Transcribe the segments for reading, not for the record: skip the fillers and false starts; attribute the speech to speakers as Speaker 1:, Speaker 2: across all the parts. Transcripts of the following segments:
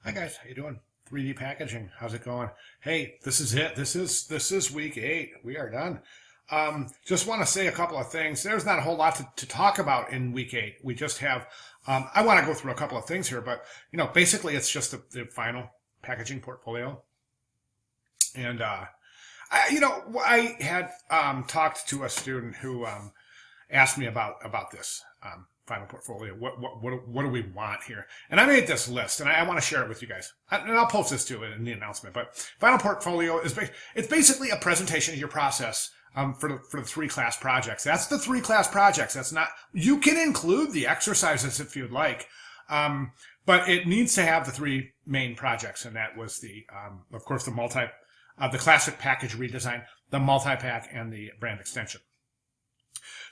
Speaker 1: Hi guys, how you doing? 3D packaging, how's it going? Hey, this is it. This is week 8. We are done. Just want to say a couple of things. There's not a whole lot to talk about in week 8. We just have. I want to go through a couple of things here, but basically it's just the final packaging portfolio. And I had talked to a student who asked me about this final portfolio. What do we want here? And I made this list, and I want to share it with you guys. And I'll post this too in the announcement. But final portfolio it's basically a presentation of your process for the 3 class projects. That's the 3 class projects. That's not. You can include the exercises if you'd like. But it needs to have the 3 main projects, and that was of course, the classic package redesign, the multi-pack, and the brand extension.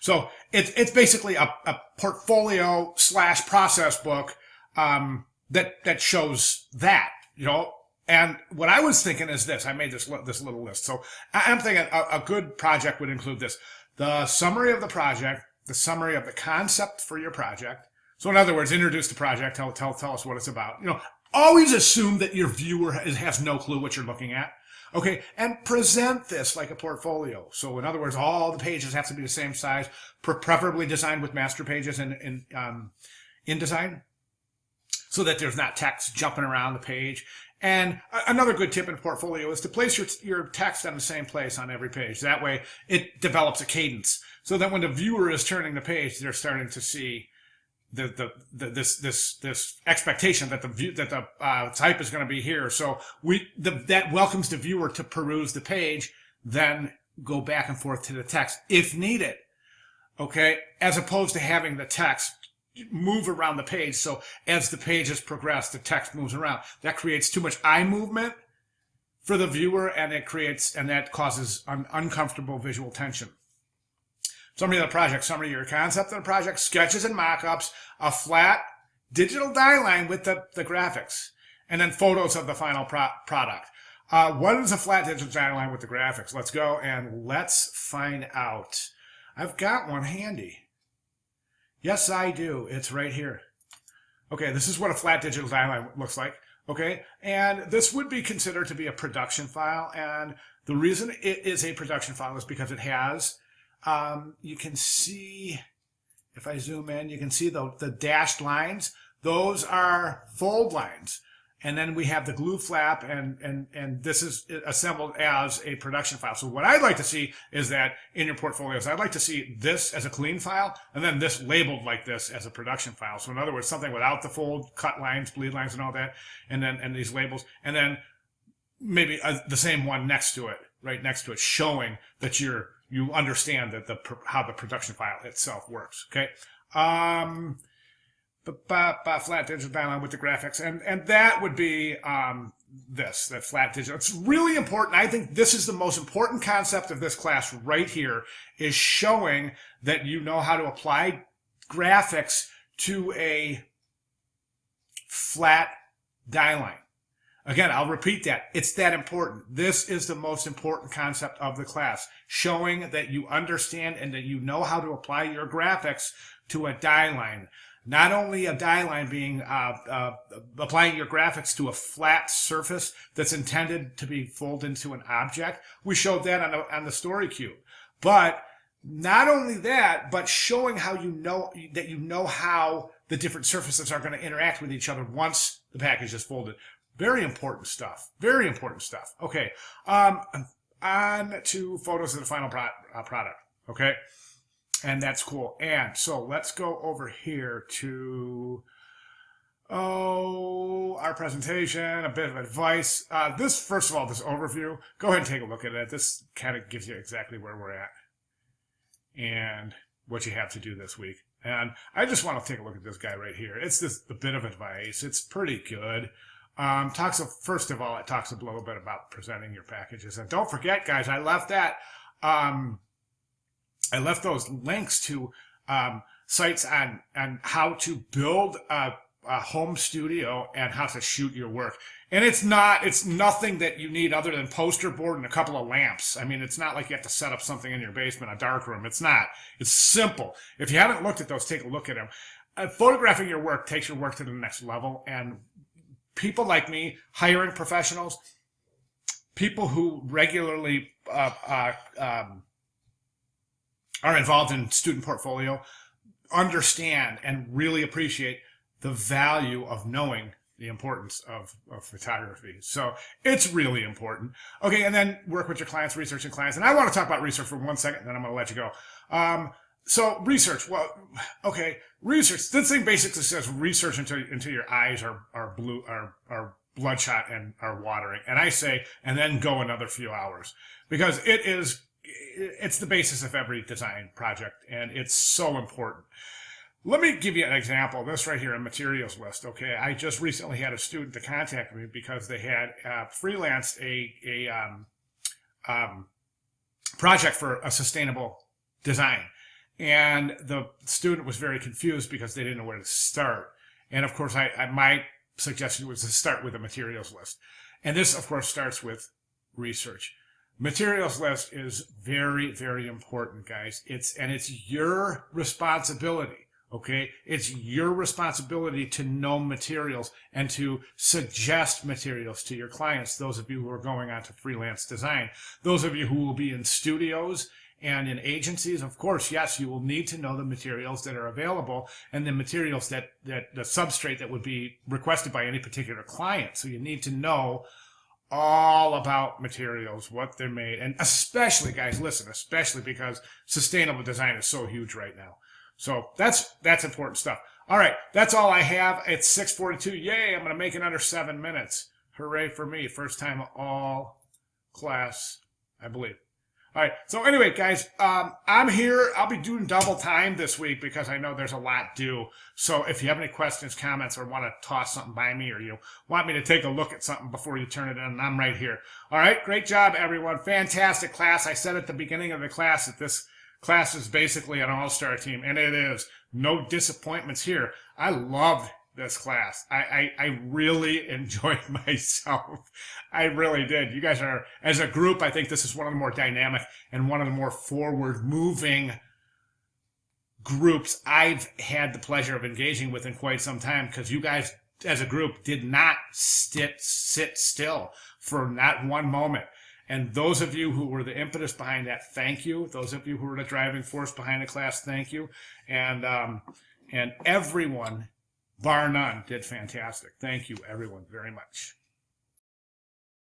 Speaker 1: So it's basically a portfolio / process book that shows that, And what I was thinking is this. I made this little list. So I'm thinking a good project would include this: the summary of the project, the summary of the concept for your project. So in other words, introduce the project, tell us what it's about. Always assume that your viewer has no clue what you're looking at. Okay, and present this like a portfolio. So in other words, all the pages have to be the same size, preferably designed with master pages in InDesign, so that there's not text jumping around the page. And another good tip in portfolio is to place your text on the same place on every page. That way it develops a cadence, so that when the viewer is turning the page, they're starting to see this expectation that the type is going to be here. So that welcomes the viewer to peruse the page, then go back and forth to the text if needed. Okay, as opposed to having the text move around the page. So as the pages progress, the text moves around. That creates too much eye movement for the viewer, and that causes uncomfortable visual tension. Summary of the project, summary of your concept of the project, sketches and mock-ups, a flat digital die line with the graphics, and then photos of the final product. What is a flat digital die line with the graphics? Let's go and let's find out. I've got one handy. Yes, I do. It's right here. Okay, this is what a flat digital die line looks like. Okay, and this would be considered to be a production file, and the reason it is a production file is because it has you can see, if I zoom in, you can see the dashed lines. Those are fold lines. And then we have the glue flap, and this is assembled as a production file. So what I'd like to see is that in your portfolios, I'd like to see this as a clean file, and then this labeled like this as a production file. So in other words, something without the fold, cut lines, bleed lines, and all that, and these labels, and then maybe the same one next to it, right next to it, showing that you understand that how the production file itself works. Okay, flat digital die line with the graphics, and that would be that flat digital. It's really important. I think this is the most important concept of this class right here, is showing that you know how to apply graphics to a flat die line. Again, I'll repeat that. It's that important. This is the most important concept of the class, showing that you understand and that you know how to apply your graphics to a die line. Not only a die line being applying your graphics to a flat surface that's intended to be folded into an object. We showed that on the story cube. But not only that, but showing how you know how the different surfaces are going to interact with each other once the package is folded. Very important stuff. Very important stuff. Okay. On to photos of the final product. Okay. And that's cool. And so let's go over here to our presentation, a bit of advice. First of all, this overview, go ahead and take a look at it. This kind of gives you exactly where we're at and what you have to do this week. And I just want to take a look at this guy right here. It's a bit of advice. It's pretty good. First of all, it talks a little bit about presenting your packages. And don't forget, guys, I left those links to sites on how to build a home studio and how to shoot your work. And it's nothing that you need other than poster board and a couple of lamps. I mean, it's not like you have to set up something in your basement, a dark room. It's not. It's simple. If you haven't looked at those, take a look at them. Photographing your work takes your work to the next level, and people like me, hiring professionals, people who regularly are involved in student portfolio, understand and really appreciate the value of knowing the importance of photography. So it's really important. Okay, and then work with your clients, researching clients. And I want to talk about research for 1 second, then I'm going to let you go. So research, well, okay, research. This thing basically says research until your eyes are blue, are bloodshot and are watering. And I say, and then go another few hours, because it's the basis of every design project, and it's so important. Let me give you an example. This right here, a materials list. Okay, I just recently had a student to contact me because they had freelanced a project for a sustainable design, and the student was very confused because they didn't know where to start. And of course, my suggestion was to start with a materials list, and this, of course, starts with research. Materials list is very, very important, guys. It's your responsibility. Okay, it's your responsibility to know materials and to suggest materials to your clients. Those of you who are going on to freelance design, those of you who will be in studios and in agencies, of course, yes, you will need to know the materials that are available and the materials that the substrate that would be requested by any particular client. So you need to know all about materials, what they're made, and especially, guys, listen, especially because sustainable design is so huge right now. So that's important stuff. All right, that's all I have. It's 6:42. Yay, I'm going to make it under 7 minutes. Hooray for me. First time all class, I believe. All right, so anyway, guys, I'm here. I'll be doing double time this week because I know there's a lot due. So if you have any questions, comments, or want to toss something by me, or you want me to take a look at something before you turn it in, I'm right here. All right, great job, everyone. Fantastic class. I said at the beginning of the class that this class is basically an all-star team, and it is. No disappointments here. I loved this class. I really enjoyed myself. I really did. You guys are, as a group, I think this is one of the more dynamic and one of the more forward-moving groups I've had the pleasure of engaging with in quite some time, because you guys, as a group, did not sit still for not one moment. And those of you who were the impetus behind that, thank you. Those of you who were the driving force behind the class, thank you. And everyone, bar none, did fantastic. Thank you, everyone, very much.